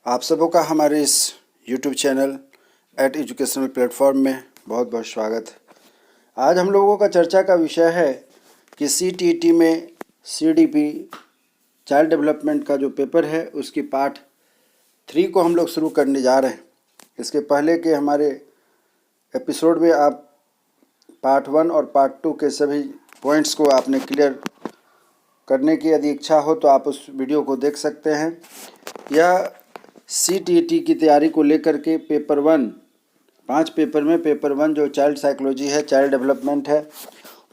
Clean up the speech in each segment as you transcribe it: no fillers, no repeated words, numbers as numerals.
आप सबों का हमारे इस YouTube चैनल एजुकेशनल प्लेटफॉर्म में बहुत बहुत स्वागत है। आज हम लोगों का चर्चा का विषय है कि CTET में CDP चाइल्ड डेवलपमेंट का जो पेपर है उसकी पार्ट 3 को हम लोग शुरू करने जा रहे हैं। इसके पहले के हमारे एपिसोड में आप पार्ट 1 और पार्ट 2 के सभी पॉइंट्स को आपने क्लियर करने की यदि इच्छा हो तो आप उस वीडियो को देख सकते हैं। यह CTET की तैयारी को लेकर के पेपर 1, 5 पेपर में पेपर 1 जो चाइल्ड साइकोलॉजी है, चाइल्ड डेवलपमेंट है,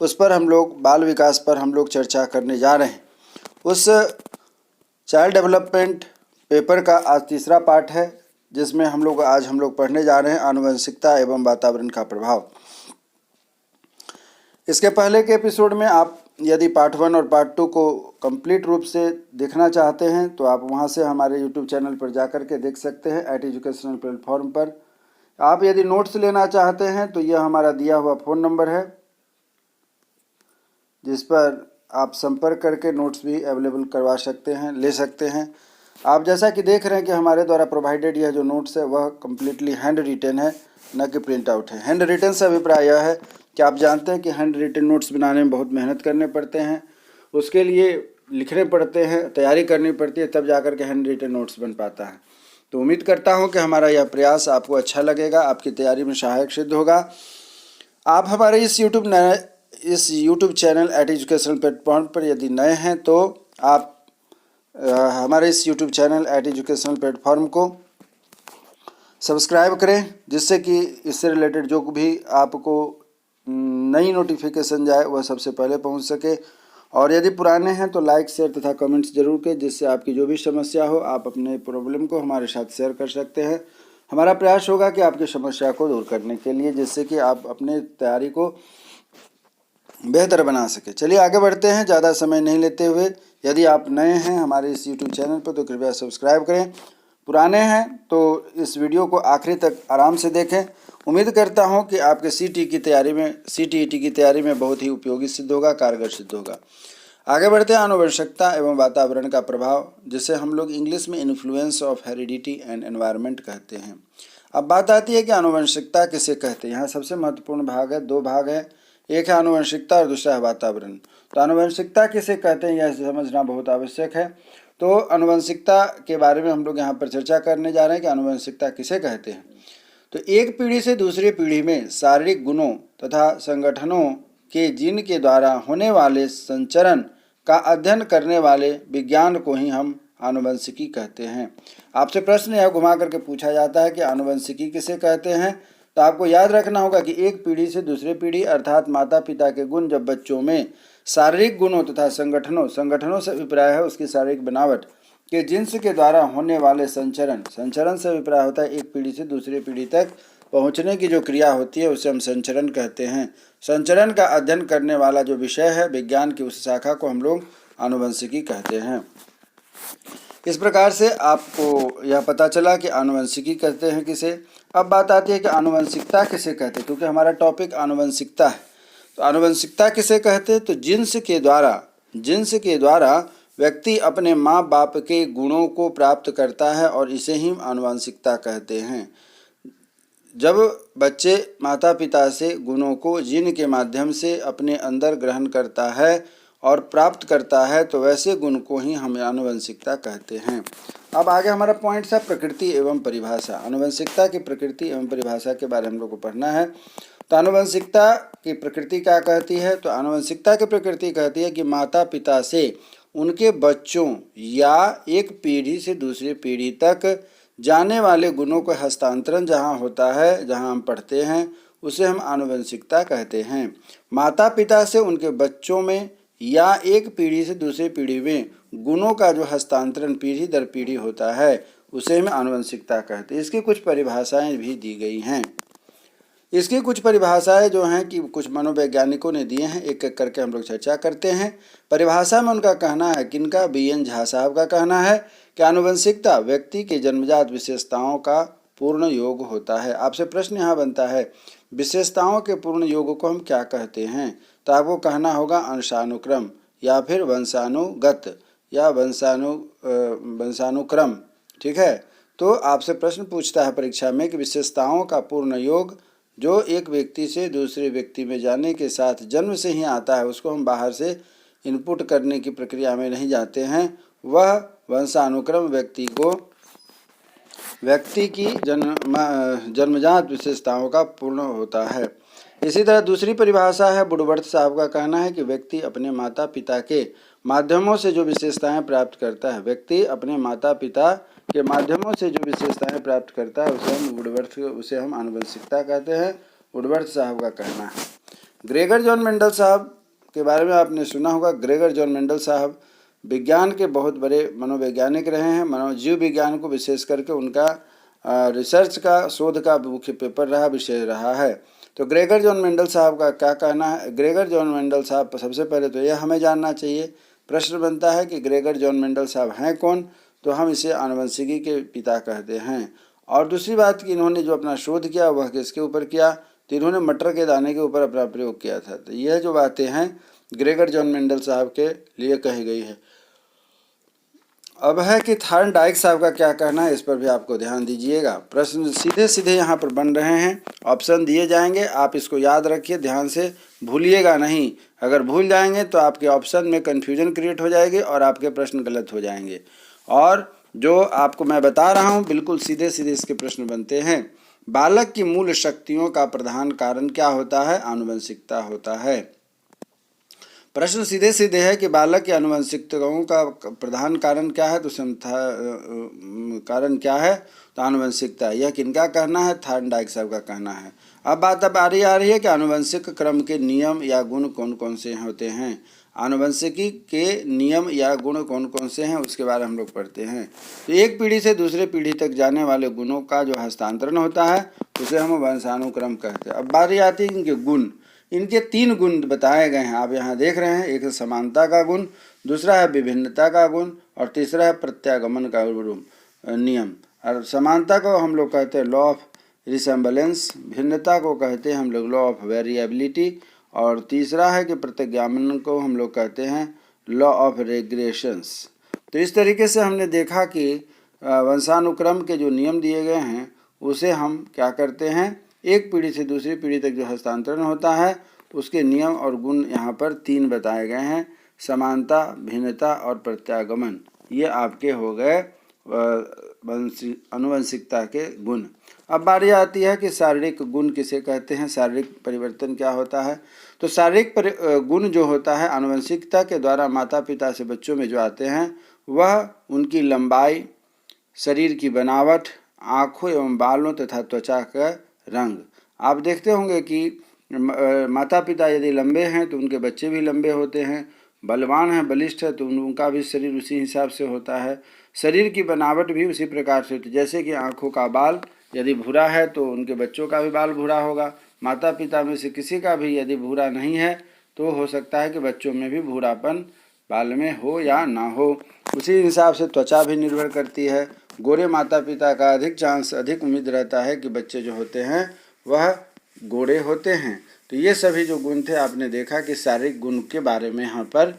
उस पर हम लोग बाल विकास पर हम लोग चर्चा करने जा रहे हैं। उस चाइल्ड डेवलपमेंट पेपर का आज तीसरा पार्ट है, जिसमें हम लोग पढ़ने जा रहे हैं आनुवंशिकता एवं वातावरण का प्रभाव। इसके पहले के एपिसोड में आप यदि पार्ट 1 और पार्ट 2 को कंप्लीट रूप से देखना चाहते हैं तो आप वहां से हमारे YouTube चैनल पर जाकर के देख सकते हैं एजुकेशनल प्लेटफॉर्म पर। आप यदि नोट्स लेना चाहते हैं तो यह हमारा दिया हुआ फ़ोन नंबर है, जिस पर आप संपर्क करके नोट्स भी अवेलेबल करवा सकते हैं, ले सकते हैं। आप जैसा कि देख रहे हैं कि हमारे द्वारा प्रोवाइडेड यह जो नोट्स है वह कम्प्लीटली हैंड रिटेन है, न कि प्रिंट आउट है। हैंड रिटेन से अभिप्राय यह है कि आप जानते हैं कि हैंड रिटेन नोट्स बनाने में बहुत मेहनत करने पड़ते हैं, उसके लिए लिखने पड़ते हैं, तैयारी करनी पड़ती है, तब जाकर के हैंड रिटेन नोट्स बन पाता है। तो उम्मीद करता हूं कि हमारा यह प्रयास आपको अच्छा लगेगा, आपकी तैयारी में सहायक सिद्ध होगा। आप हमारे इस यूट्यूब चैनल एजुकेशनल प्लेटफॉर्म पर यदि नए हैं तो आप हमारे इस यूट्यूब चैनल एजुकेशनल प्लेटफॉर्म को सब्सक्राइब करें, जिससे कि इससे रिलेटेड जो भी आपको नई नोटिफिकेशन जाए वह सबसे पहले पहुंच सके। और यदि पुराने हैं तो लाइक, शेयर तथा कमेंट्स जरूर करें, जिससे आपकी जो भी समस्या हो आप अपने प्रॉब्लम को हमारे साथ शेयर कर सकते हैं। हमारा प्रयास होगा कि आपकी समस्या को दूर करने के लिए, जिससे कि आप अपने तैयारी को बेहतर बना सके। चलिए आगे बढ़ते हैं, ज़्यादा समय नहीं लेते हुए। यदि आप नए हैं हमारे इस यूट्यूब चैनल पर तो कृपया सब्सक्राइब करें, पुराने हैं तो इस वीडियो को आखिरी तक आराम से देखें। उम्मीद करता हूं कि आपके CTET की तैयारी में बहुत ही उपयोगी सिद्ध होगा, कारगर सिद्ध होगा। आगे बढ़ते हैं, आनुवंशिकता एवं वातावरण का प्रभाव, जिसे हम लोग इंग्लिश में influence of heredity and environment कहते हैं। अब बात आती है कि आनुवंशिकता किसे कहते हैं। यहाँ सबसे महत्वपूर्ण भाग है, 2 भाग है, एक है आनुवंशिकता और दूसरा है वातावरण। तो आनुवंशिकता किसे कहते हैं यह समझना बहुत आवश्यक है। तो आनुवंशिकता के बारे में हम लोग यहाँ पर चर्चा करने जा रहे हैं कि आनुवंशिकता किसे कहते हैं। तो एक पीढ़ी से दूसरी पीढ़ी में शारीरिक गुणों तथा संगठनों के जीन के द्वारा होने वाले संचरण का अध्ययन करने वाले विज्ञान को ही हम आनुवंशिकी कहते हैं। आपसे प्रश्न यह घुमा करके पूछा जाता है कि आनुवंशिकी किसे कहते हैं। तो आपको याद रखना होगा कि एक पीढ़ी से दूसरी पीढ़ी अर्थात माता पिता के गुण जब बच्चों में शारीरिक गुणों तथा संगठनों से अभिप्राय है उसकी शारीरिक बनावट के जिन्स के द्वारा होने वाले संचरण से अभिप्राय होता है एक पीढ़ी से दूसरी पीढ़ी तक पहुंचने की जो क्रिया होती है उसे हम संचरण कहते हैं। संचरण का अध्ययन करने वाला जो विषय है विज्ञान की उस शाखा को हम लोग आनुवंशिकी कहते हैं। इस प्रकार से आपको यह पता चला कि आनुवंशिकी कहते हैं किसे। अब बात आती है कि आनुवंशिकता किसे कहते हैं, क्योंकि हमारा टॉपिक आनुवंशिकता है। तो आनुवंशिकता किसे कहते हैं, तो जिन्स के द्वारा व्यक्ति अपने माँ बाप के गुणों को प्राप्त करता है और इसे ही आनुवंशिकता कहते हैं। जब बच्चे माता पिता से गुणों को जीन के माध्यम से अपने अंदर ग्रहण करता है और प्राप्त करता है तो वैसे गुण को ही हम आनुवंशिकता कहते हैं। अब आगे हमारा पॉइंट है प्रकृति एवं परिभाषा। आनुवंशिकता की प्रकृति एवं परिभाषा के बारे में हम लोग को पढ़ना है। तो आनुवंशिकता की प्रकृति क्या कहती है, तो आनुवंशिकता की प्रकृति कहती है कि माता पिता से उनके बच्चों या एक पीढ़ी से दूसरी पीढ़ी तक जाने वाले गुणों का हस्तांतरण जहाँ होता है, जहाँ हम पढ़ते हैं, उसे हम आनुवंशिकता कहते हैं। माता पिता से उनके बच्चों में या एक पीढ़ी से दूसरी पीढ़ी में गुणों का जो हस्तांतरण पीढ़ी दर पीढ़ी होता है उसे हम आनुवंशिकता कहते हैं। इसकी कुछ परिभाषाएं भी दी गई हैं। इसकी कुछ परिभाषाएं जो हैं कि कुछ मनोवैज्ञानिकों ने दिए हैं, एक एक करके हम लोग चर्चा करते हैं। परिभाषा में उनका कहना है, किनका, BN झा साहब का कहना है कि आनुवंशिकता व्यक्ति के जन्मजात विशेषताओं का पूर्ण योग होता है। आपसे प्रश्न यहाँ बनता है विशेषताओं के पूर्ण योग को हम क्या कहते हैं, तो आपको कहना होगा अंशानुक्रम या फिर वंशानुगत या वंशानुक्रम। ठीक है, तो आपसे प्रश्न पूछता है परीक्षा में कि विशेषताओं का पूर्ण योग जो एक व्यक्ति से दूसरे व्यक्ति में जाने के साथ जन्म से ही आता है, उसको हम बाहर से इनपुट करने की प्रक्रिया में नहीं जाते हैं, वह वंशानुक्रम व्यक्ति की जन्मजात विशेषताओं का पूर्ण होता है। इसी तरह दूसरी परिभाषा है वुडवर्थ साहब का कहना है कि व्यक्ति अपने माता पिता के माध्यमों से जो विशेषताएं प्राप्त करता है, व्यक्ति अपने माता पिता के माध्यमों से जो विशेषताएं प्राप्त करता है उसे हम आनुवंशिकता कहते हैं, वुडवर्थ साहब का कहना है। ग्रेगर जॉन मेंडल साहब के बारे में आपने सुना होगा। ग्रेगर जॉन मेंडल साहब विज्ञान के बहुत बड़े मनोवैज्ञानिक रहे हैं। मनोजीव विज्ञान को विशेष करके उनका रिसर्च का, शोध का मुख्य पेपर विषय रहा है। तो ग्रेगर जॉन मेंडल साहब का क्या कहना है? ग्रेगर जॉन मेंडल साहब, सबसे पहले तो यह हमें जानना चाहिए, प्रश्न बनता है कि ग्रेगर जॉन मेंडल साहब हैं कौन? तो हम इसे आनुवंशिकी के पिता कहते हैं। और दूसरी बात कि इन्होंने जो अपना शोध किया वह किसके ऊपर किया? तो इन्होंने मटर के दाने के ऊपर अपना प्रयोग किया था। तो यह जो बातें हैं ग्रेगर जॉन मेंडल साहब के लिए कही गई है। अब है कि थॉर्नडाइक साहब का क्या कहना है, इस पर भी आपको ध्यान दीजिएगा। प्रश्न सीधे सीधे यहाँ पर बन रहे हैं, ऑप्शन दिए जाएंगे, आप इसको याद रखिए, ध्यान से भूलिएगा नहीं। अगर भूल जाएंगे तो आपके ऑप्शन में कन्फ्यूजन क्रिएट हो जाएगी और आपके प्रश्न गलत हो जाएंगे। और जो आपको मैं बता रहा हूँ बिल्कुल सीधे सीधे इसके प्रश्न बनते हैं। बालक की मूल शक्तियों का प्रधान कारण क्या होता है? आनुवंशिकता होता है। प्रश्न सीधे सीधे है कि बालक की आनुवंशिकताओं का प्रधान कारण क्या है? तो कारण क्या है? तो आनुवंशिकता। यह किनका कहना है? थॉर्नडाइक साहब का कहना है। अब बात आ रही है कि आनुवंशिक क्रम के नियम या गुण कौन कौन से होते हैं। आनुवंशिकी के नियम या गुण कौन कौन से हैं उसके बारे में हम लोग पढ़ते हैं। तो एक पीढ़ी से दूसरे पीढ़ी तक जाने वाले गुणों का जो हस्तांतरण होता है उसे हम वंशानुक्रम कहते हैं। अब बारी आती है इनके गुण। इनके 3 गुण बताए गए हैं, आप यहाँ देख रहे हैं। एक है समानता का गुण, दूसरा है विभिन्नता का गुण और तीसरा है प्रत्यागमन का नियम। और समानता को हम लोग कहते हैं लॉ ऑफ रिसेम्बलेंस, भिन्नता को कहते हैं हम लोग लॉ ऑफ वेरिएबिलिटी और तीसरा है कि प्रत्यागमन को हम लोग कहते हैं लॉ ऑफ रेग्रेशंस। तो इस तरीके से हमने देखा कि वंशानुक्रम के जो नियम दिए गए हैं उसे हम क्या करते हैं, एक पीढ़ी से दूसरी पीढ़ी तक जो हस्तांतरण होता है उसके नियम और गुण यहाँ पर 3 बताए गए हैं, समानता, भिन्नता और प्रत्यागमन। ये आपके हो गए आनुवंशिकता के गुण। अब बारी आती है कि शारीरिक गुण किसे कहते हैं, शारीरिक परिवर्तन क्या होता है। तो शारीरिक गुण जो होता है आनुवंशिकता के द्वारा माता पिता से बच्चों में जो आते हैं वह उनकी लंबाई, शरीर की बनावट, आँखों एवं बालों तथा त्वचा का रंग। आप देखते होंगे कि माता पिता यदि लंबे हैं तो उनके बच्चे भी लंबे होते हैं, बलवान है, बलिष्ठ है तो उनका भी शरीर उसी हिसाब से होता है। शरीर की बनावट भी उसी प्रकार से होती है, जैसे कि आँखों का बाल यदि भूरा है तो उनके बच्चों का भी बाल भूरा होगा। माता पिता में से किसी का भी यदि भूरा नहीं है तो हो सकता है कि बच्चों में भी भूरापन बाल में हो या ना हो। उसी हिसाब से त्वचा भी निर्भर करती है। गोरे माता पिता का अधिक उम्मीद रहता है कि बच्चे जो होते हैं वह गोरे होते हैं। तो ये सभी जो गुण थे आपने देखा कि शारीरिक गुण के बारे में यहाँ पर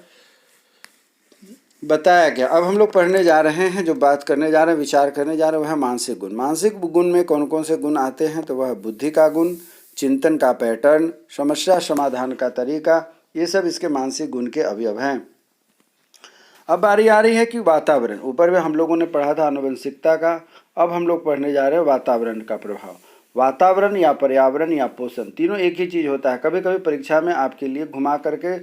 बताया गया। अब हम लोग पढ़ने जा रहे हैं, जो बात करने जा रहे हैं, विचार करने जा रहे हैं, वह है मानसिक गुण। मानसिक गुण में कौन कौन से गुण आते हैं? तो वह बुद्धि का गुण, चिंतन का पैटर्न, समस्या समाधान का तरीका, ये सब इसके मानसिक गुण के अवयव हैं। अब बारी आ रही है कि वातावरण। ऊपर में हम लोगों ने पढ़ा था आनुवंशिकता का, अब हम लोग पढ़ने जा रहे हैं वातावरण का प्रभाव। वातावरण या पर्यावरण या पोषण, तीनों एक ही चीज़ होता है। कभी कभी परीक्षा में आपके लिए घुमा करके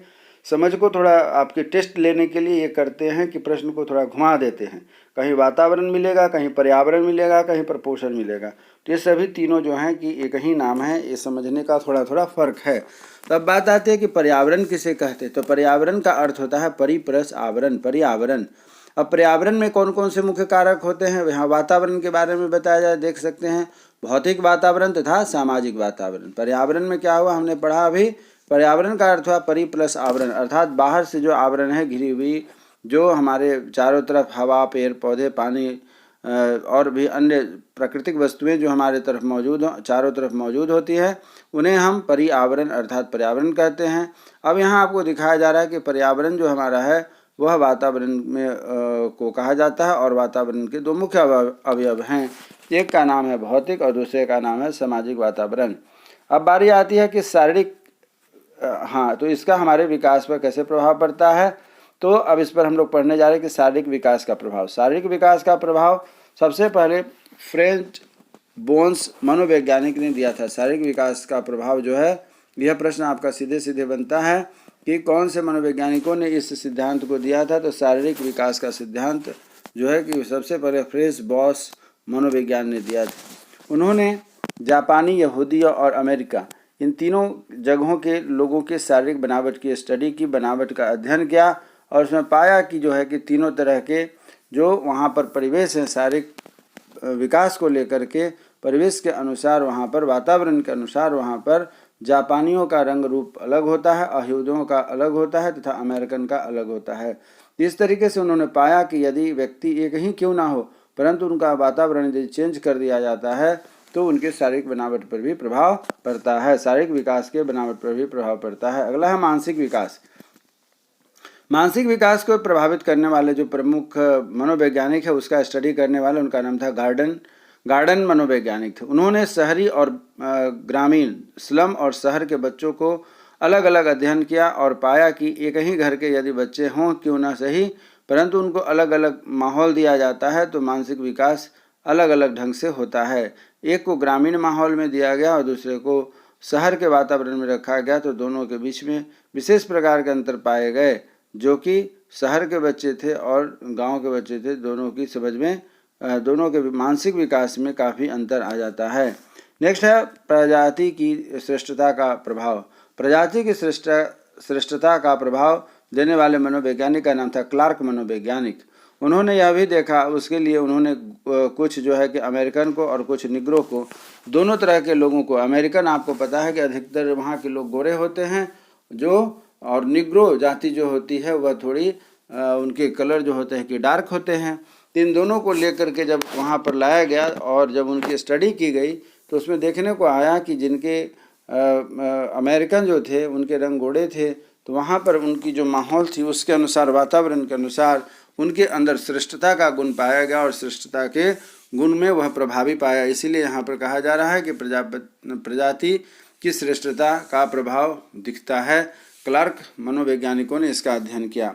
समझ को थोड़ा आपके टेस्ट लेने के लिए ये करते हैं कि प्रश्न को थोड़ा घुमा देते हैं। कहीं वातावरण मिलेगा, कहीं पर्यावरण मिलेगा, कहीं पर पोषण मिलेगा। तो ये सभी तीनों जो हैं कि एक ही नाम है, ये समझने का थोड़ा थोड़ा फर्क है। तब बात आती है कि पर्यावरण किसे कहते हैं। तो पर्यावरण का अर्थ होता है परिप्रस आवरण, पर्यावरण। अब पर्यावरण में कौन कौन से मुख्य कारक होते हैं, यहाँ वातावरण के बारे में बताया जाए, देख सकते हैं। भौतिक वातावरण तथा सामाजिक वातावरण। पर्यावरण में क्या हुआ हमने पढ़ा अभी, पर्यावरण का अर्थ हुआ परि प्लस आवरण, अर्थात बाहर से जो आवरण है घिरी हुई, जो हमारे चारों तरफ हवा, पेड़ पौधे, पानी और भी अन्य प्राकृतिक वस्तुएं जो हमारे तरफ मौजूद चारों तरफ मौजूद होती है, उन्हें हम पर्यावरण अर्थात पर्यावरण कहते हैं। अब यहाँ आपको दिखाया जा रहा है कि पर्यावरण जो हमारा है वह वातावरण में को कहा जाता है। और वातावरण के दो मुख्य अवयव हैं, एक का नाम है भौतिक और दूसरे का नाम है सामाजिक वातावरण। अब बारी आती है कि शारीरिक हाँ, तो इसका हमारे विकास पर कैसे प्रभाव पड़ता है। तो अब इस पर हम लोग पढ़ने जा रहे हैं कि शारीरिक विकास का प्रभाव। शारीरिक विकास का प्रभाव सबसे पहले फ्रेंच बोन्स मनोवैज्ञानिक ने दिया था। शारीरिक विकास का प्रभाव जो है, यह प्रश्न आपका सीधे सीधे बनता है कि कौन से मनोवैज्ञानिकों ने इस सिद्धांत को दिया था। तो शारीरिक विकास का सिद्धांत जो है कि सबसे पहले फ्रेंच बॉस मनोविज्ञान ने दिया था। उन्होंने जापानी, यहूदी और अमेरिका इन तीनों जगहों के लोगों के शारीरिक बनावट की स्टडी की, बनावट का अध्ययन किया और उसमें पाया कि जो है कि तीनों तरह के जो वहाँ पर परिवेश हैं, शारीरिक विकास को लेकर के परिवेश के अनुसार वहाँ पर, वातावरण के अनुसार वहाँ पर जापानियों का रंग रूप अलग होता है, यहूदियों का अलग होता है तथा अमेरिकन का अलग होता है। इस तरीके से उन्होंने पाया कि यदि व्यक्ति एक ही क्यों ना हो, परंतु उनका वातावरण यदि चेंज कर दिया जाता है तो उनके शारीरिक बनावट पर भी प्रभाव पड़ता है, शारीरिक विकास के बनावट पर भी प्रभाव पड़ता है। अगला है मानसिक विकास। मानसिक विकास को प्रभावित करने वाले जो प्रमुख मनोवैज्ञानिक है, उसका स्टडी करने वाले, उनका नाम था गार्डन मनोवैज्ञानिक थे। उन्होंने शहरी और ग्रामीण, स्लम और शहर के बच्चों को अलग अलग अध्ययन किया और पाया कि एक ही घर के यदि बच्चे हों क्यों ना सही, परंतु उनको अलग अलग माहौल दिया जाता है तो मानसिक विकास अलग अलग ढंग से होता है। एक को ग्रामीण माहौल में दिया गया और दूसरे को शहर के वातावरण में रखा गया, तो दोनों के बीच में विशेष प्रकार के अंतर पाए गए, जो कि शहर के बच्चे थे और गांव के बच्चे थे, दोनों की समझ में, दोनों के मानसिक विकास में काफ़ी अंतर आ जाता है। नेक्स्ट है प्रजाति की श्रेष्ठता का प्रभाव। प्रजाति की श्रेष्ठता का प्रभाव देने वाले मनोवैज्ञानिक का नाम था क्लार्क मनोवैज्ञानिक। उन्होंने यह भी देखा, उसके लिए उन्होंने कुछ जो है कि अमेरिकन को और कुछ निग्रो को, दोनों तरह के लोगों को, अमेरिकन आपको पता है कि अधिकतर वहाँ के लोग गोरे होते हैं जो, और निग्रो जाति जो होती है वह थोड़ी उनके कलर जो होते हैं कि डार्क होते हैं। इन दोनों को लेकर के जब वहाँ पर लाया गया और जब उनकी स्टडी की गई तो उसमें देखने को आया कि जिनके अमेरिकन जो थे उनके रंग गोरे थे, तो वहाँ पर उनकी जो माहौल थी उसके अनुसार, वातावरण के अनुसार उनके अंदर श्रेष्ठता का गुण पाया गया और श्रेष्ठता के गुण में वह प्रभावी पाया। इसीलिए यहाँ पर कहा जा रहा है कि प्रजाति की श्रेष्ठता का प्रभाव दिखता है। क्लार्क मनोवैज्ञानिकों ने इसका अध्ययन किया।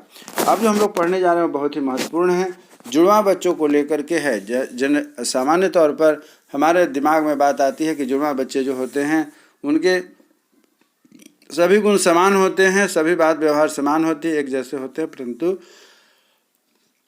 अब जो हम लोग पढ़ने जा रहे हैं बहुत ही महत्वपूर्ण है, जुड़वा बच्चों को लेकर के है। सामान्य तौर पर हमारे दिमाग में बात आती है कि जुड़वा बच्चे जो होते हैं उनके सभी गुण समान होते हैं, सभी बात व्यवहार समान होती है, एक जैसे होते हैं, परंतु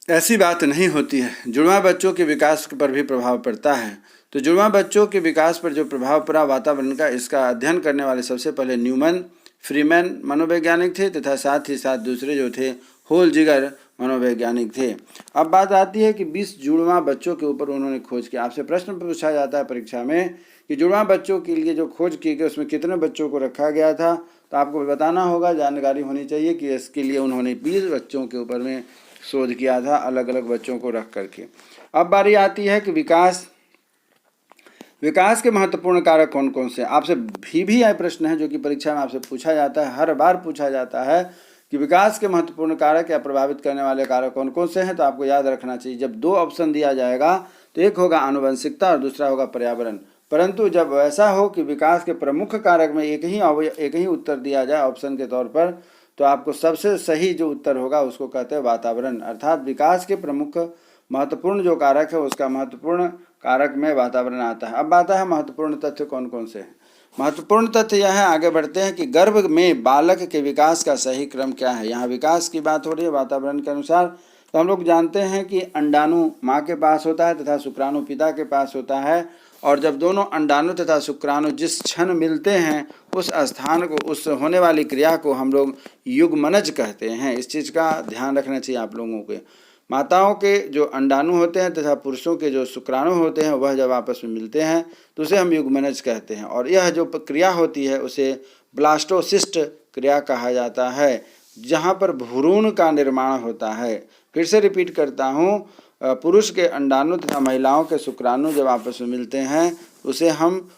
ऐसी बात नहीं होती है। जुड़वा बच्चों के विकास पर भी प्रभाव पड़ता है। तो जुड़वा बच्चों के विकास पर जो प्रभाव पड़ा वातावरण का, इसका अध्ययन करने वाले सबसे पहले न्यूमैन फ्रीमैन मनोवैज्ञानिक थे तथा साथ ही साथ दूसरे जो थे होलजिगर मनोवैज्ञानिक थे। अब बात आती है कि 20 जुड़वा बच्चों के ऊपर उन्होंने खोज किया। आपसे प्रश्न पूछा जाता है परीक्षा में कि जुड़वा बच्चों के लिए जो खोज की गई उसमें कितने बच्चों को रखा गया था, तो आपको बताना होगा, जानकारी होनी चाहिए कि इसके लिए उन्होंने 20 बच्चों के ऊपर में शोध किया था, अलग अलग बच्चों को रख करके। अब बारी आती है कि विकास के महत्वपूर्ण कारक कौन कौन से। आपसे भी यह प्रश्न है जो कि परीक्षा में आपसे पूछा जाता है, हर बार पूछा जाता है कि विकास के महत्वपूर्ण कारक या प्रभावित करने वाले कारक कौन कौन से हैं। तो आपको याद रखना चाहिए, जब 2 ऑप्शन दिया जाएगा तो एक होगा आनुवंशिकता और दूसरा होगा पर्यावरण। परंतु जब ऐसा हो कि विकास के प्रमुख कारक में एक ही उत्तर दिया जाए ऑप्शन के तौर पर, तो आपको सबसे सही जो उत्तर होगा उसको कहते हैं वातावरण। अर्थात विकास के प्रमुख महत्वपूर्ण जो कारक है उसका महत्वपूर्ण कारक में वातावरण आता है। अब आता है महत्वपूर्ण तथ्य कौन कौन से हैं। महत्वपूर्ण तथ्य यह है, आगे बढ़ते हैं, कि गर्भ में बालक के विकास का सही क्रम क्या है। यहाँ विकास की बात हो रही है वातावरण के अनुसार। तो हम लोग जानते हैं कि अंडाणु माँ के पास होता है तथा शुक्राणु पिता के पास होता है, और जब दोनों अंडाणु तथा शुक्राणु जिस क्षण मिलते हैं उस स्थान को, उस होने वाली क्रिया को हम लोग युग्मनज कहते हैं। इस चीज़ का ध्यान रखना चाहिए आप लोगों के। माताओं के जो अंडाणु होते हैं तथा पुरुषों के जो शुक्राणु होते हैं वह जब आपस में मिलते हैं तो उसे हम युग्मनज कहते हैं, और यह जो क्रिया होती है उसे ब्लास्टोसिस्ट क्रिया कहा जाता है, जहाँ पर भ्रूण का निर्माण होता है। फिर से रिपीट करता हूँ, पुरुष के अंडाणु तथा महिलाओं के शुक्राणु जब आपस में मिलते हैं उसे हम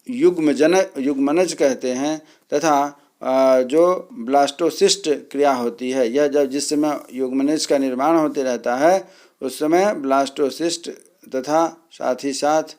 युग्मनज कहते हैं, तथा जो ब्लास्टोसिस्ट क्रिया होती है, यह जब जिस समय युग्मनज का निर्माण होते रहता है उस समय ब्लास्टोसिस्ट तथा साथ ही साथ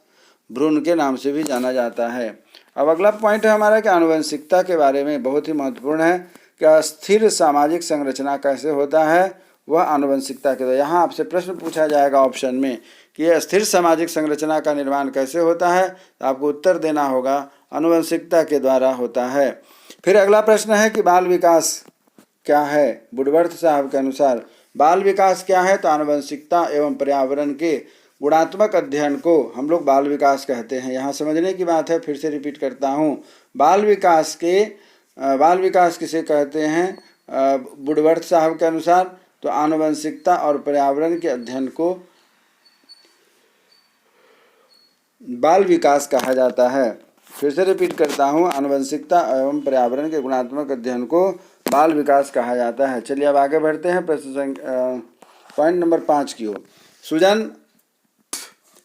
भ्रूण के नाम से भी जाना जाता है। अब अगला पॉइंट है हमारा कि आनुवंशिकता के बारे में बहुत ही महत्वपूर्ण है कि अस्थिर सामाजिक संरचना कैसे होता है, वह आनुवंशिकता के द्वारा। यहाँ आपसे प्रश्न पूछा जाएगा ऑप्शन में कि यह स्थिर सामाजिक संरचना का निर्माण कैसे होता है, तो आपको उत्तर देना होगा आनुवंशिकता के द्वारा होता है। फिर अगला प्रश्न है कि बाल विकास क्या है। वुडवर्थ साहब के अनुसार बाल विकास क्या है, तो आनुवंशिकता एवं पर्यावरण के गुणात्मक अध्ययन को हम लोग बाल विकास कहते हैं। यहाँ समझने की बात है, फिर से रिपीट करता हूँ। बाल विकास किसे कहते हैं वुडवर्थ साहब के अनुसार, तो आनुवंशिकता और पर्यावरण के अध्ययन को बाल विकास कहा जाता है। फिर से रिपीट करता हूँ, आनुवंशिकता एवं पर्यावरण के गुणात्मक अध्ययन को बाल विकास कहा जाता है। चलिए अब आगे बढ़ते हैं प्रश्न पॉइंट नंबर 5 की ओर।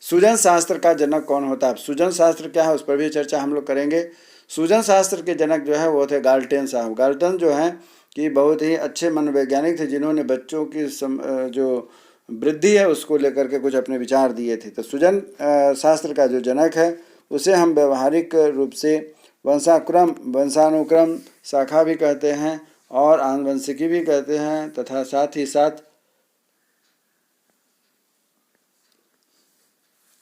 सूजन शास्त्र का जनक कौन होता है। सूजन शास्त्र क्या है उस पर भी चर्चा हम लोग करेंगे। सूजन शास्त्र के जनक जो है वो थे गाल्टन साहब। गाल्टन जो है कि बहुत ही अच्छे मनोवैज्ञानिक थे जिन्होंने बच्चों की जो वृद्धि है उसको लेकर के कुछ अपने विचार दिए थे। तो सूजन शास्त्र का जो जनक है उसे हम व्यवहारिक रूप से वंशानुक्रम शाखा भी कहते हैं और आनुवंशिकी भी कहते हैं, तथा साथ ही साथ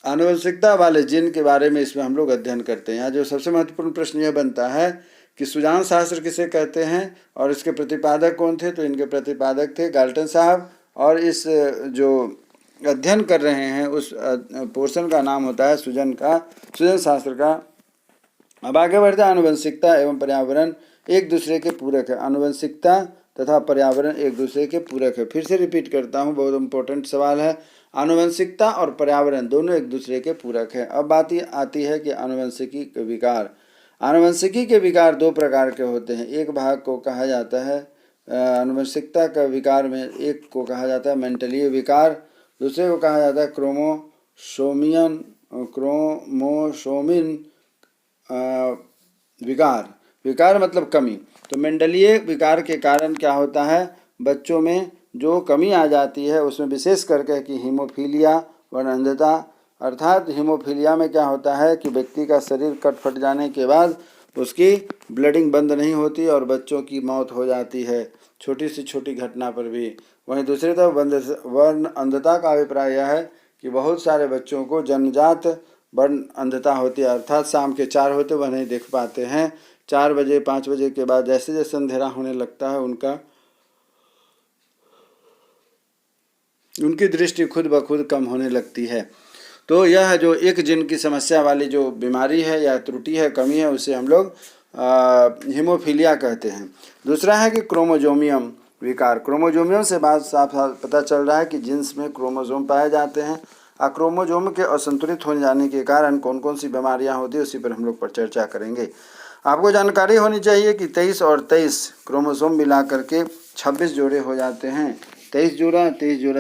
आनुवंशिकता वाले जीन के बारे में इसमें हम लोग अध्ययन करते हैं। यहाँ जो सबसे महत्वपूर्ण प्रश्न यह बनता है कि सूजन शास्त्र किसे कहते हैं और इसके प्रतिपादक कौन थे, तो इनके प्रतिपादक थे गाल्टन साहब, और इस जो अध्ययन कर रहे हैं उस पोर्शन का नाम होता है सूजन शास्त्र का। अब आगे बढ़ते हैं। आनुवंशिकता एवं पर्यावरण एक दूसरे के पूरक है। आनुवंशिकता तथा पर्यावरण एक दूसरे के पूरक है। फिर से रिपीट करता हूँ, बहुत इम्पोर्टेंट सवाल है। आनुवंशिकता और पर्यावरण दोनों एक दूसरे के पूरक है। अब बात आती है कि आनुवंशिकी के विकार। आनुवंशिकी के विकार दो प्रकार के होते हैं। एक भाग को कहा जाता है आनुवंशिकता का विकार में, एक को कहा जाता है मेंटलीय विकार, दूसरे को कहा जाता है क्रोमोसोमिन विकार मतलब कमी। तो मेंडलीय विकार के कारण क्या होता है, बच्चों में जो कमी आ जाती है उसमें विशेष करके कि हीमोफीलिया व अंधता। अर्थात हीमोफीलिया में क्या होता है कि व्यक्ति का शरीर कट फट जाने के बाद उसकी ब्लडिंग बंद नहीं होती और बच्चों की मौत हो जाती है छोटी से छोटी घटना पर भी। वहीं दूसरी तरफ वर्ण अंधता का अभिप्राय यह है कि बहुत सारे बच्चों को जन्मजात वर्ण अंधता होती है, अर्थात शाम के 4 होते वह नहीं देख पाते हैं। 4 बजे 5 बजे के बाद जैसे जैसे अंधेरा होने लगता है उनकी दृष्टि खुद ब खुद कम होने लगती है। तो यह जो एक जीन की समस्या वाली जो बीमारी है या त्रुटि है, कमी है, उसे हम लोग हीमोफीलिया कहते हैं। दूसरा है कि क्रोमोजोमियम विकार। क्रोमोजोमियम से बात साफ पता चल रहा है कि जीन्स में क्रोमोजोम पाए जाते हैं। क्रोमोजोम के असंतुलित हो जाने के कारण कौन कौन सी बीमारियां होती है उसी पर हम लोग पर चर्चा करेंगे। आपको जानकारी होनी चाहिए कि 23 और 23 क्रोमोसोम मिला करके 26 जोड़े हो जाते हैं। 23 जोड़ा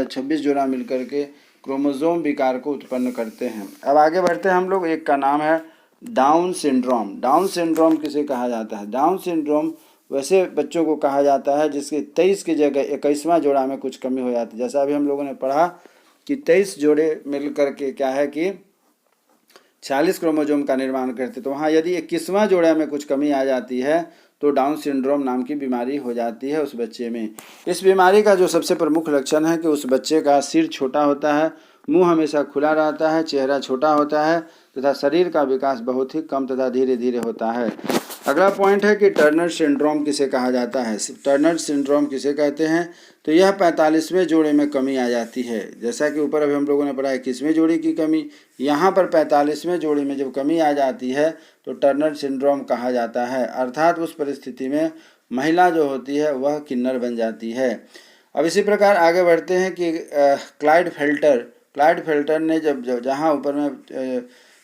26 जोड़ा मिलकर के क्रोमोसोम विकार को उत्पन्न करते हैं। अब आगे बढ़ते हैं हम लोग। एक का नाम है डाउन सिंड्रोम। डाउन सिंड्रोम किसे कहा जाता है। डाउन सिंड्रोम वैसे बच्चों को कहा जाता है जिसके 23 की जगह 21वां जोड़ा में कुछ कमी हो जाती है। जैसा अभी हम लोगों ने पढ़ा कि 23 जोड़े मिल करके क्या है कि 46 क्रोमोसोम का निर्माण करते, तो वहाँ यदि 21वां जोड़े में कुछ कमी आ जाती है तो डाउन सिंड्रोम नाम की बीमारी हो जाती है उस बच्चे में। इस बीमारी का जो सबसे प्रमुख लक्षण है कि उस बच्चे का सिर छोटा होता है, मुंह हमेशा खुला रहता है, चेहरा छोटा होता है तथा शरीर का विकास बहुत ही कम तथा धीरे धीरे होता है। अगला पॉइंट है कि टर्नर सिंड्रोम किसे कहा जाता है। टर्नर सिंड्रोम किसे कहते हैं, तो यह 45वें जोड़े में कमी आ जाती है। जैसा कि ऊपर अभी हम लोगों ने पढ़ा 21वें जोड़े की कमी, यहाँ पर 45वें जोड़े में जब कमी आ जाती है तो टर्नर सिंड्रोम कहा जाता है। अर्थात उस परिस्थिति में महिला जो होती है वह किन्नर बन जाती है। अब इसी प्रकार आगे बढ़ते हैं कि क्लाइड फेल्टर ने जहाँ ऊपर में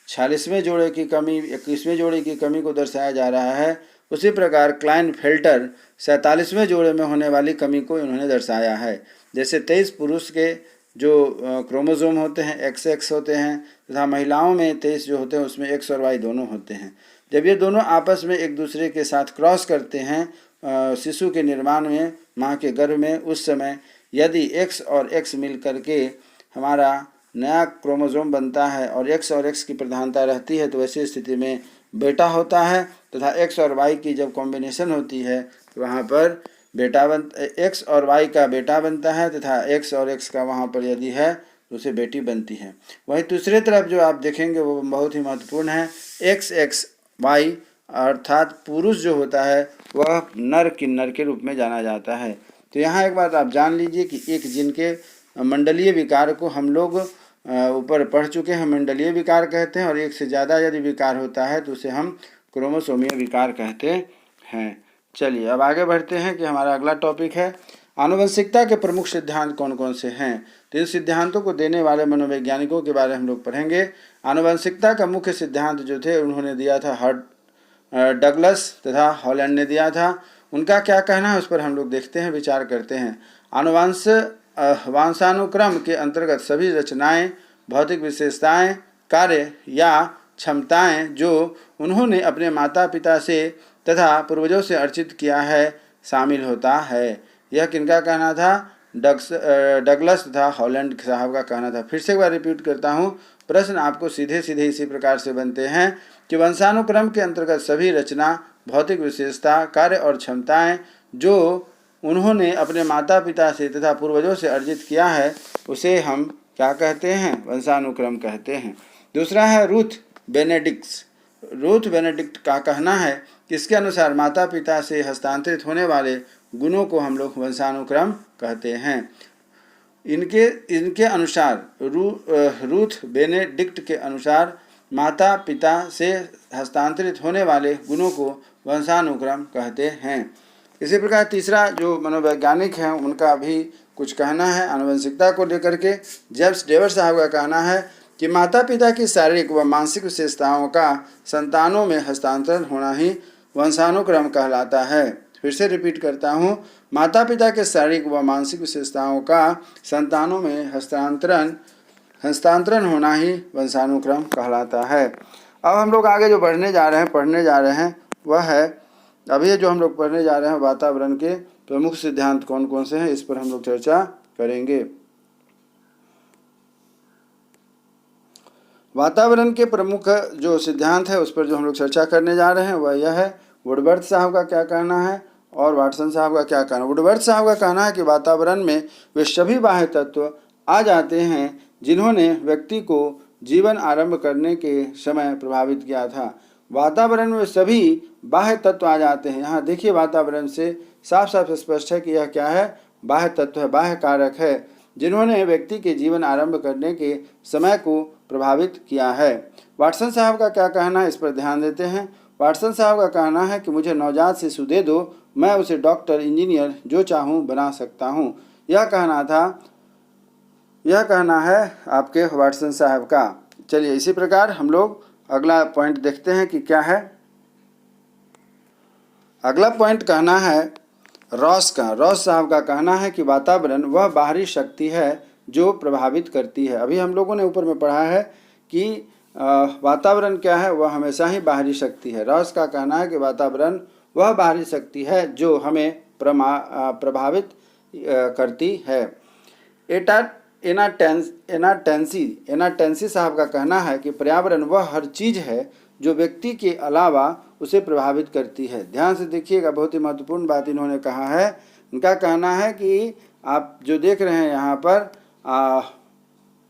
46वें जोड़े की कमी 21वें जोड़े की कमी को दर्शाया जा रहा है, उसी प्रकार क्लाइनफेल्टर 47वें जोड़े में होने वाली कमी को इन्होंने दर्शाया है। जैसे 23 पुरुष के जो क्रोमोसोम होते हैं XX होते हैं, तथा महिलाओं में 23 जो होते हैं उसमें X और Y दोनों होते हैं। जब ये दोनों आपस में एक दूसरे के साथ क्रॉस करते हैं शिशु के निर्माण में माँ के गर्भ में, उस समय यदि X और X मिल करके हमारा नया क्रोमोसोम बनता है और X और X की प्रधानता रहती है, तो ऐसी स्थिति में बेटा होता है, तथा X और Y की जब कॉम्बिनेशन होती है तो वहाँ पर X और Y का बेटा बनता है, तथा X और X का वहाँ पर यदि है तो उसे बेटी बनती है। वहीं दूसरी तरफ जो आप देखेंगे वो बहुत ही महत्वपूर्ण है, XXY अर्थात पुरुष जो होता है वह नर किन्नर के रूप में जाना जाता है। तो यहाँ एक बात आप जान लीजिए कि एक जीन के मंडलीय विकार को हम लोग ऊपर पढ़ चुके हैं, मंडलीय विकार कहते हैं, और एक से ज़्यादा यदि विकार होता है तो उसे हम क्रोमोसोमीय विकार कहते हैं। चलिए अब आगे बढ़ते हैं कि हमारा अगला टॉपिक है आनुवंशिकता के प्रमुख सिद्धांत कौन कौन से हैं। तो इन सिद्धांतों को देने वाले मनोवैज्ञानिकों के बारे में हम लोग पढ़ेंगे। आनुवंशिकता का मुख्य सिद्धांत जो थे उन्होंने दिया था डगलस तथा हॉलैंड ने दिया था। उनका क्या कहना है उस पर हम लोग देखते हैं, विचार करते हैं। वंशानुक्रम के अंतर्गत सभी रचनाएं, भौतिक विशेषताएं, कार्य या क्षमताएं जो उन्होंने अपने माता पिता से तथा पूर्वजों से अर्जित किया है शामिल होता है। यह किनका कहना था? डगलस तथा हॉलैंड साहब का कहना था। फिर से एक बार रिपीट करता हूँ, प्रश्न आपको सीधे सीधे इसी प्रकार से बनते हैं कि वंशानुक्रम के अंतर्गत सभी रचना, भौतिक विशेषता, कार्य और क्षमताएं जो उन्होंने अपने माता पिता से तथा पूर्वजों से अर्जित किया है उसे हम क्या कहते हैं? वंशानुक्रम कहते हैं। दूसरा है रूथ बेनेडिक्ट का कहना है कि इसके अनुसार माता पिता से हस्तांतरित होने वाले गुणों को हम लोग वंशानुक्रम कहते हैं। इनके अनुसार रूथ बेनेडिक्ट के अनुसार माता पिता से हस्तांतरित होने वाले गुणों को वंशानुक्रम कहते हैं। इसी प्रकार तीसरा जो मनोवैज्ञानिक हैं उनका भी कुछ कहना है आनुवंशिकता को लेकर के। जेम्स डेवर साहब का कहना है कि माता पिता की शारीरिक व मानसिक विशेषताओं का संतानों में हस्तांतरण होना ही वंशानुक्रम कहलाता है। फिर से रिपीट करता हूँ, माता पिता के शारीरिक व मानसिक विशेषताओं का संतानों में हस्तांतरण होना ही वंशानुक्रम कहलाता है। अब हम लोग आगे जो पढ़ने जा रहे हैं वह है, अभी जो हम लोग पढ़ने जा रहे हैं वातावरण के प्रमुख सिद्धांत कौन कौन से हैं, इस पर हम लोग चर्चा करेंगे। वातावरण के प्रमुख जो सिद्धांत है उस पर जो हम लोग चर्चा करने जा रहे हैं वह यह है, वुडवर्थ साहब का क्या कहना है और वाटसन साहब का क्या कहना है। वुडवर्थ साहब का कहना है कि वातावरण में वे सभी बाह्य तत्व आ जाते हैं जिन्होंने व्यक्ति को जीवन आरंभ करने के समय प्रभावित किया था। वातावरण में सभी बाह्य तत्व आ जाते हैं। यहाँ देखिए वातावरण से साफ साफ स्पष्ट है कि यह क्या है? बाह्य तत्व है, बाह्य कारक है जिन्होंने व्यक्ति के जीवन आरंभ करने के समय को प्रभावित किया है। वाटसन साहब का क्या कहना है, इस पर ध्यान देते हैं। वाटसन साहब का कहना है कि मुझे नवजात शिशु दे दो, मैं उसे डॉक्टर, इंजीनियर जो चाहूँ बना सकता हूँ। यह कहना है आपके वाटसन साहब का। चलिए इसी प्रकार हम लोग अगला पॉइंट देखते हैं कि क्या है। अगला पॉइंट कहना है रॉस साहब का कहना है कि वातावरण वह बाहरी शक्ति है जो प्रभावित करती है। अभी हम लोगों ने ऊपर में पढ़ा है कि वातावरण क्या है? वह हमेशा ही बाहरी शक्ति है। रॉस का कहना है कि वातावरण वह बाहरी शक्ति है जो हमें प्रभावित करती है। एनाटेंसी साहब का कहना है कि पर्यावरण वह हर चीज़ है जो व्यक्ति के अलावा उसे प्रभावित करती है। ध्यान से देखिएगा, बहुत ही महत्वपूर्ण बात इन्होंने कहा है। उनका कहना है कि आप जो देख रहे हैं यहाँ पर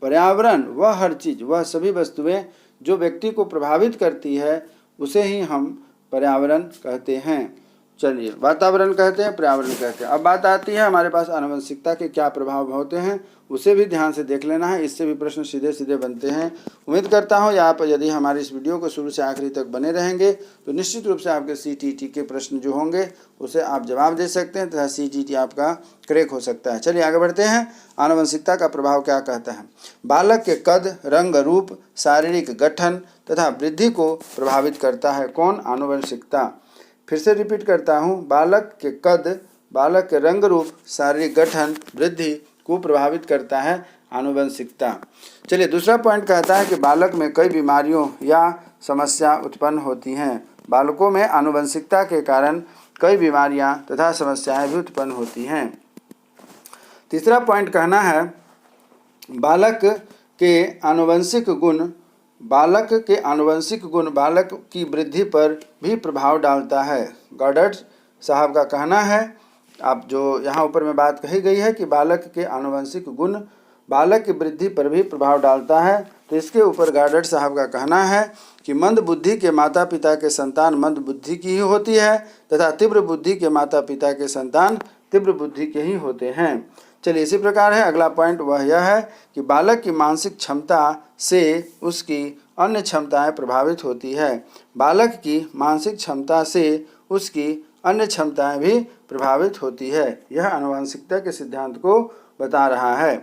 पर्यावरण वह हर चीज़, वह सभी वस्तुएं जो व्यक्ति को प्रभावित करती है उसे ही हम पर्यावरण कहते हैं। चलिए, वातावरण कहते हैं, पर्यावरण कहते हैं। अब बात आती है हमारे पास आनुवंशिकता के क्या प्रभाव होते हैं, उसे भी ध्यान से देख लेना है। इससे भी प्रश्न सीधे सीधे बनते हैं। उम्मीद करता हूँ आप यदि हमारे इस वीडियो को शुरू से आखिरी तक बने रहेंगे तो निश्चित रूप से आपके CTET के प्रश्न जो होंगे उसे आप जवाब दे सकते हैं तथा CTET आपका क्रैक हो सकता है। चलिए आगे बढ़ते हैं। आनुवंशिकता का प्रभाव क्या कहता है? बालक के कद, रंग, रूप, शारीरिक गठन तथा वृद्धि को प्रभावित करता है। कौन? आनुवंशिकता। फिर से रिपीट करता हूँ, बालक के कद, बालक के रंग रूप, शारीरिक गठन, वृद्धि को प्रभावित करता है आनुवंशिकता। चलिए दूसरा पॉइंट कहता है कि बालक में कई बीमारियों या समस्या उत्पन्न होती हैं। बालकों में आनुवंशिकता के कारण कई बीमारियां तथा समस्याएं भी उत्पन्न होती हैं। तीसरा पॉइंट कहना है बालक के आनुवंशिक गुण बालक की वृद्धि पर भी प्रभाव डालता है। गॉडर्ड साहब का कहना है, अब जो यहाँ ऊपर में बात कही गई है कि बालक के आनुवंशिक गुण बालक की वृद्धि पर भी प्रभाव डालता है, तो इसके ऊपर गॉडर्ड साहब का कहना है कि मंद बुद्धि के माता पिता के संतान मंद बुद्धि की ही होती है तथा तीव्र बुद्धि के माता पिता के संतान तीव्र बुद्धि के ही होते हैं। चलिए इसी प्रकार है अगला पॉइंट, वह यह है कि बालक की मानसिक क्षमता से उसकी अन्य क्षमताएं प्रभावित होती है। बालक की मानसिक क्षमता से उसकी अन्य क्षमताएं भी प्रभावित होती है। यह आनुवंशिकता के सिद्धांत को बता रहा है।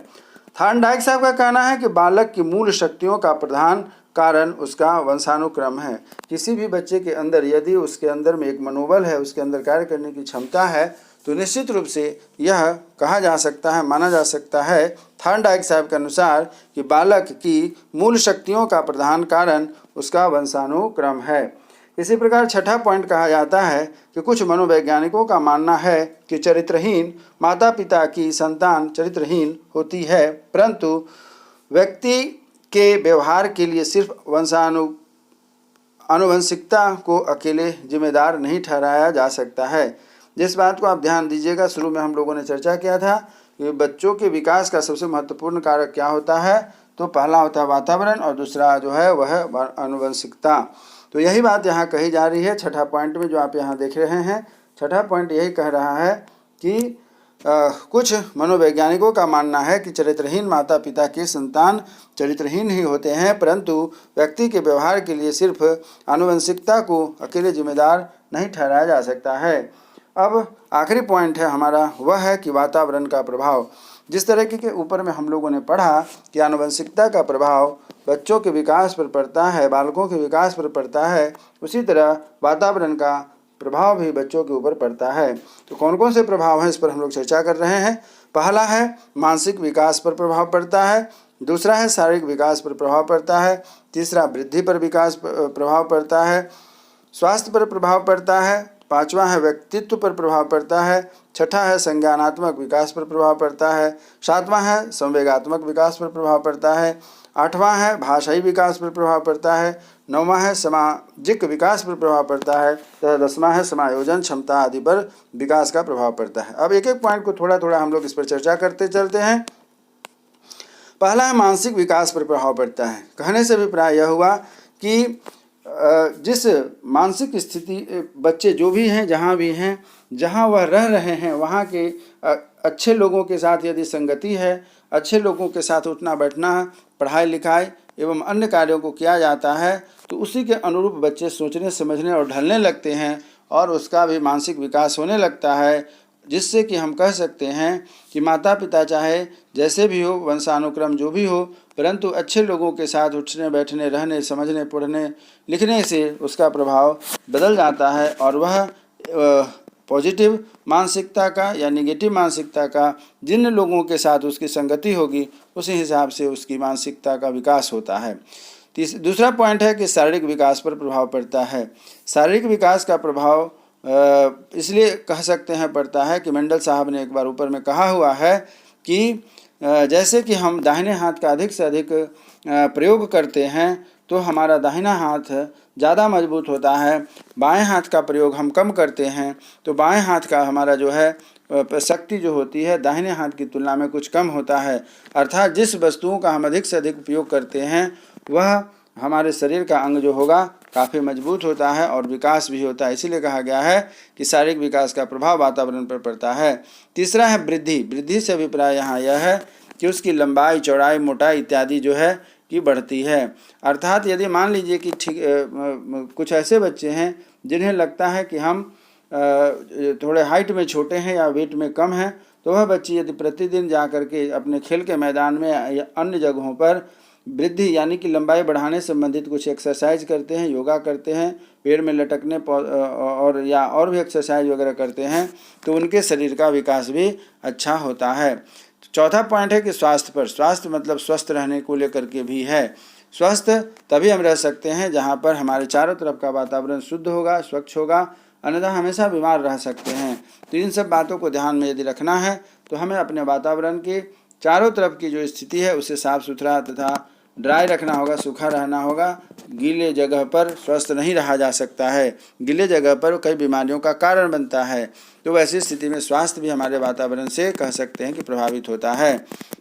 थॉर्नडाइक साहब का कहना है कि बालक की मूल शक्तियों का प्रधान कारण उसका वंशानुक्रम है। किसी भी बच्चे के अंदर यदि उसके अंदर में एक मनोबल है, उसके अंदर कार्य करने की क्षमता है, तो निश्चित रूप से यह कहा जा सकता है, माना जा सकता है थॉर्नडाइक साहब के अनुसार कि बालक की मूल शक्तियों का प्रधान कारण उसका वंशानुक्रम है। इसी प्रकार छठा पॉइंट कहा जाता है कि कुछ मनोवैज्ञानिकों का मानना है कि चरित्रहीन माता पिता की संतान चरित्रहीन होती है, परंतु व्यक्ति के व्यवहार के लिए सिर्फ आनुवंशिकता को अकेले जिम्मेदार नहीं ठहराया जा सकता है। जिस बात को आप ध्यान दीजिएगा, शुरू में हम लोगों ने चर्चा किया था कि बच्चों के विकास का सबसे महत्वपूर्ण कारक क्या होता है, तो पहला होता है वातावरण और दूसरा जो है वह आनुवंशिकता। तो यही बात यहाँ कही जा रही है छठा पॉइंट में जो आप यहाँ देख रहे हैं। छठा पॉइंट यही कह रहा है कि कुछ मनोवैज्ञानिकों का मानना है कि चरित्रहीन माता पिता के संतान चरित्रहीन ही होते हैं, परंतु व्यक्ति के व्यवहार के लिए सिर्फ आनुवंशिकता को अकेले जिम्मेदार नहीं ठहराया जा सकता है। अब आखिरी पॉइंट है हमारा, वह है कि वातावरण का प्रभाव। जिस तरीके के ऊपर में हम लोगों ने पढ़ा कि आनुवंशिकता का प्रभाव बच्चों के विकास पर पड़ता है, बालकों के विकास पर पड़ता है, उसी तरह वातावरण का प्रभाव भी बच्चों के ऊपर पड़ता है। तो कौन कौन से प्रभाव हैं इस पर हम लोग चर्चा कर रहे हैं। पहला है मानसिक विकास पर प्रभाव पड़ता है, दूसरा है शारीरिक विकास पर प्रभाव पड़ता है, तीसरा वृद्धि पर विकास प्रभाव पड़ता है, स्वास्थ्य पर प्रभाव पड़ता है, पांचवा है व्यक्तित्व पर प्रभाव पड़ता है, छठा है संज्ञानात्मक विकास पर प्रभाव पड़ता है, सातवां है संवेगात्मक विकास पर प्रभाव पड़ता है, आठवां है भाषाई विकास पर प्रभाव पड़ता है, नौवां है सामाजिक विकास पर प्रभाव पड़ता है तथा दसवां है समायोजन क्षमता आदि पर विकास का प्रभाव पड़ता है। अब एक एक पॉइंट को थोड़ा थोड़ा हम लोग इस पर चर्चा करते चलते हैं। पहला है मानसिक विकास पर प्रभाव पड़ता है। कहने से अभिप्राय यह हुआ कि जिस मानसिक स्थिति बच्चे जो भी हैं, जहाँ भी हैं, जहाँ वह रह रहे हैं, वहाँ के अच्छे लोगों के साथ यदि संगति है, अच्छे लोगों के साथ उठना बैठना, पढ़ाई लिखाई एवं अन्य कार्यों को किया जाता है, तो उसी के अनुरूप बच्चे सोचने समझने और ढलने लगते हैं और उसका भी मानसिक विकास होने लगता है, जिससे कि हम कह सकते हैं कि माता पिता चाहे जैसे भी हो, वंशानुक्रम जो भी हो, परंतु अच्छे लोगों के साथ उठने बैठने रहने समझने पढ़ने लिखने से उसका प्रभाव बदल जाता है और वह पॉजिटिव मानसिकता का या नेगेटिव मानसिकता का जिन लोगों के साथ उसकी संगति होगी उसी हिसाब से उसकी मानसिकता का विकास होता है। दूसरा पॉइंट है कि शारीरिक विकास पर प्रभाव पड़ता है। शारीरिक विकास का प्रभाव इसलिए कह सकते हैं पड़ता है कि मेंडल साहब ने एक बार ऊपर में कहा हुआ है कि जैसे कि हम दाहिने हाथ का अधिक से अधिक प्रयोग करते हैं तो हमारा दाहिना हाथ ज़्यादा मजबूत होता है, बाएं हाथ का प्रयोग हम कम करते हैं तो बाएं हाथ का हमारा जो है शक्ति जो होती है दाहिने हाथ की तुलना में कुछ कम होता है। अर्थात जिस वस्तुओं का हम अधिक से अधिक उपयोग करते हैं वह हमारे शरीर का अंग जो होगा काफ़ी मजबूत होता है और विकास भी होता है। इसीलिए कहा गया है कि शारीरिक विकास का प्रभाव वातावरण पर पड़ता है। तीसरा है वृद्धि। वृद्धि से अभिप्राय यहाँ यह है कि उसकी लंबाई चौड़ाई मोटाई इत्यादि जो है कि बढ़ती है। अर्थात यदि मान लीजिए कि कुछ ऐसे बच्चे हैं जिन्हें लगता है कि हम थोड़े हाइट में छोटे हैं या वेट में कम हैं, तो वह बच्चे यदि प्रतिदिन जा कर के अपने खेल के मैदान में या अन्य जगहों पर वृद्धि यानी कि लंबाई बढ़ाने संबंधित कुछ एक्सरसाइज करते हैं, योगा करते हैं, पेड़ में लटकने और भी एक्सरसाइज वगैरह करते हैं, तो उनके शरीर का विकास भी अच्छा होता है। चौथा पॉइंट है कि स्वास्थ्य पर, स्वास्थ्य मतलब स्वस्थ रहने को लेकर के भी है। स्वस्थ तभी हम रह सकते हैं जहाँ पर हमारे चारों तरफ का वातावरण शुद्ध होगा, स्वच्छ होगा, अन्यथा हमेशा बीमार रह सकते हैं। तो इन सब बातों को ध्यान में यदि रखना है तो हमें अपने वातावरण के चारों तरफ की जो स्थिति है उसे साफ सुथरा तथा ड्राई रखना होगा, सूखा रहना होगा। गीले जगह पर स्वस्थ नहीं रहा जा सकता है, गीले जगह पर कई बीमारियों का कारण बनता है। तो वैसी स्थिति में स्वास्थ्य भी हमारे वातावरण से कह सकते हैं कि प्रभावित होता है।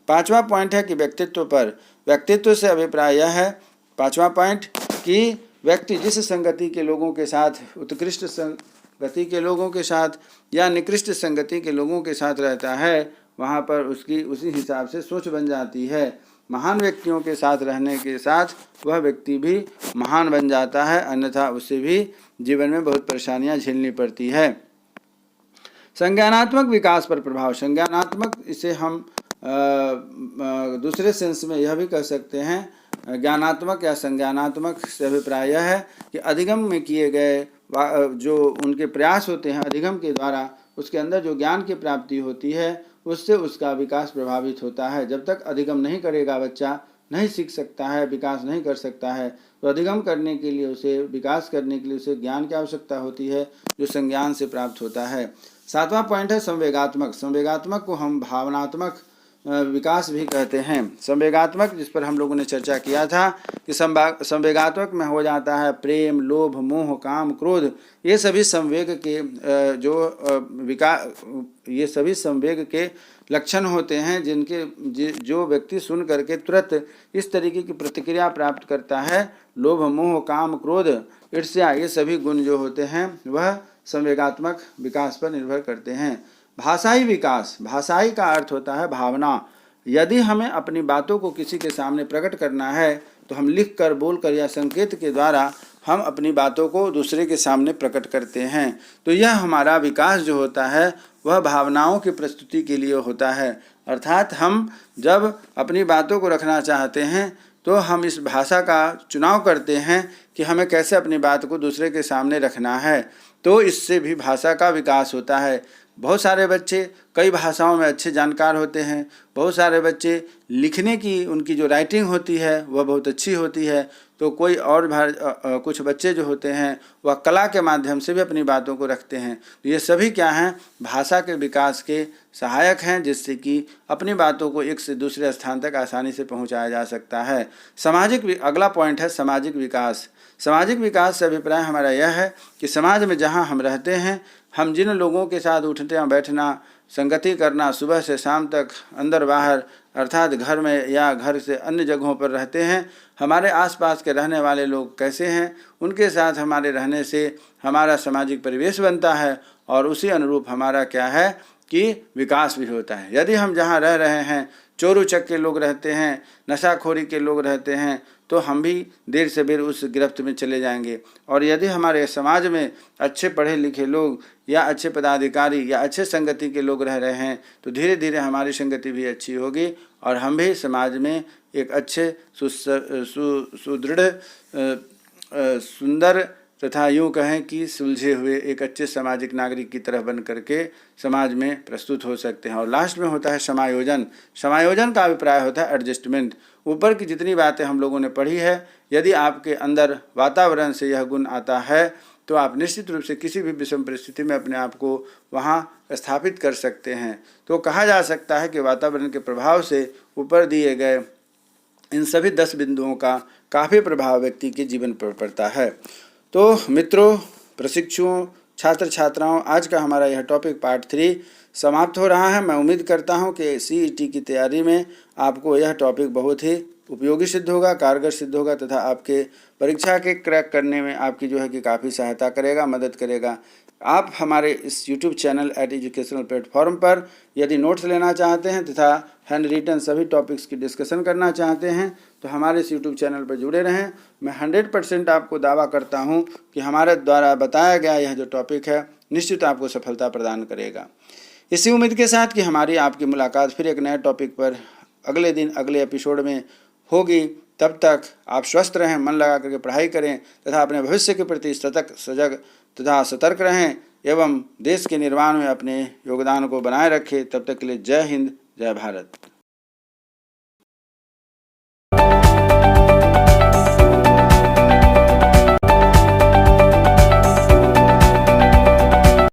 पांचवा पॉइंट है कि व्यक्तित्व पर, व्यक्तित्व से अभिप्राय यह है, पांचवा पॉइंट, कि व्यक्ति जिस संगति के लोगों के साथ, उत्कृष्ट संगति के लोगों के साथ या निकृष्ट संगति के लोगों के साथ रहता है, वहाँ पर उसकी उसी हिसाब से सोच बन जाती है। महान व्यक्तियों के साथ रहने के साथ वह व्यक्ति भी महान बन जाता है, अन्यथा उसे भी जीवन में बहुत परेशानियां झेलनी पड़ती है। संज्ञानात्मक विकास पर प्रभाव, संज्ञानात्मक, इसे हम दूसरे सेंस में यह भी कह सकते हैं, ज्ञानात्मक या संज्ञानात्मक से अभिप्राय यह है कि अधिगम में किए गए जो उनके प्रयास होते हैं, अधिगम के द्वारा उसके अंदर जो ज्ञान की प्राप्ति होती है उससे उसका विकास प्रभावित होता है। जब तक अधिगम नहीं करेगा बच्चा नहीं सीख सकता है, विकास नहीं कर सकता है। तो अधिगम करने के लिए, उसे विकास करने के लिए उसे ज्ञान की आवश्यकता होती है जो संज्ञान से प्राप्त होता है। सातवां पॉइंट है संवेगात्मक, संवेगात्मक को हम भावनात्मक विकास भी कहते हैं। संवेगात्मक, जिस पर हम लोगों ने चर्चा किया था कि संवेगात्मक में हो जाता है प्रेम, लोभ, मोह, काम, क्रोध। ये सभी संवेग के ये सभी संवेग के लक्षण होते हैं जो व्यक्ति सुन करके तुरंत इस तरीके की प्रतिक्रिया प्राप्त करता है। लोभ, मोह, काम, क्रोध, ईर्ष्या, ये सभी गुण जो होते हैं वह संवेगात्मक विकास पर निर्भर करते हैं। भाषाई विकास, भाषाई का अर्थ होता है भावना। यदि हमें अपनी बातों को किसी के सामने प्रकट करना है तो हम लिख कर, बोल कर या संकेत के द्वारा हम अपनी बातों को दूसरे के सामने प्रकट करते हैं। तो यह हमारा विकास जो होता है वह भावनाओं की प्रस्तुति के लिए होता है। अर्थात हम जब अपनी बातों को रखना चाहते हैं तो हम इस भाषा का चुनाव करते हैं कि हमें कैसे अपनी बात को दूसरे के सामने रखना है। तो इससे भी भाषा का विकास होता है। बहुत सारे बच्चे कई भाषाओं में अच्छे जानकार होते हैं। बहुत सारे बच्चे लिखने की, उनकी जो राइटिंग होती है वह बहुत अच्छी होती है। तो कोई और कुछ बच्चे जो होते हैं वह कला के माध्यम से भी अपनी बातों को रखते हैं। तो ये सभी क्या हैं, भाषा के विकास के सहायक हैं, जिससे कि अपनी बातों को एक से दूसरे स्थान तक आसानी से पहुंचाया जा सकता है। अगला पॉइंट है सामाजिक विकास। सामाजिक विकास से अभिप्राय हमारा यह है कि समाज में जहाँ हम रहते हैं, हम जिन लोगों के साथ उठना बैठना, संगति करना, सुबह से शाम तक अंदर बाहर अर्थात घर में या घर से अन्य जगहों पर रहते हैं, हमारे आसपास के रहने वाले लोग कैसे हैं, उनके साथ हमारे रहने से हमारा सामाजिक परिवेश बनता है और उसी अनुरूप हमारा क्या है कि विकास भी होता है। यदि हम जहाँ रह रहे हैं चोर उचक के लोग रहते हैं, नशाखोरी के लोग रहते हैं, तो हम भी देर से देर उस गिरफ्त में चले जाएंगे। और यदि हमारे समाज में अच्छे पढ़े लिखे लोग या अच्छे पदाधिकारी या अच्छे संगति के लोग रह रहे हैं तो धीरे धीरे हमारी संगति भी अच्छी होगी और हम भी समाज में एक अच्छे सुदृढ़ सुंदर तथा यूँ कहें कि सुलझे हुए एक अच्छे सामाजिक नागरिक की तरह बन करके समाज में प्रस्तुत हो सकते हैं। और लास्ट में होता है समायोजन। समायोजन का अभिप्राय होता है एडजस्टमेंट। ऊपर की जितनी बातें हम लोगों ने पढ़ी है, यदि आपके अंदर वातावरण से यह गुण आता है तो आप निश्चित रूप से किसी भी विषम परिस्थिति में अपने आप को वहाँ स्थापित कर सकते हैं। तो कहा जा सकता है कि वातावरण के प्रभाव से ऊपर दिए गए इन सभी 10 बिंदुओं का काफ़ी प्रभाव व्यक्ति के जीवन पर पड़ता है। तो मित्रों, प्रशिक्षुओं, छात्र छात्राओं, आज का हमारा यह टॉपिक पार्ट 3 समाप्त हो रहा है। मैं उम्मीद करता हूं कि CET की तैयारी में आपको यह टॉपिक बहुत ही उपयोगी सिद्ध होगा, कारगर सिद्ध होगा तथा आपके परीक्षा के क्रैक करने में आपकी जो है कि काफ़ी सहायता करेगा, मदद करेगा। आप हमारे इस YouTube चैनल @एजुकेशनल प्लेटफॉर्म पर यदि नोट्स लेना चाहते हैं तथा हैंड रिटन सभी टॉपिक्स की डिस्कशन करना चाहते हैं तो हमारे इस YouTube चैनल पर जुड़े रहें। मैं 100% आपको दावा करता हूं कि हमारे द्वारा बताया गया यह जो टॉपिक है निश्चित आपको सफलता प्रदान करेगा। इसी उम्मीद के साथ कि हमारी आपकी मुलाकात फिर एक नए टॉपिक पर अगले दिन अगले एपिसोड में होगी। तब तक आप स्वस्थ रहें, मन लगा करके पढ़ाई करें तथा अपने भविष्य के प्रति सजग तथा सतर्क रहें एवं देश के निर्माण में अपने योगदान को बनाए रखें। तब तक के लिए जय हिंद, जय भारत।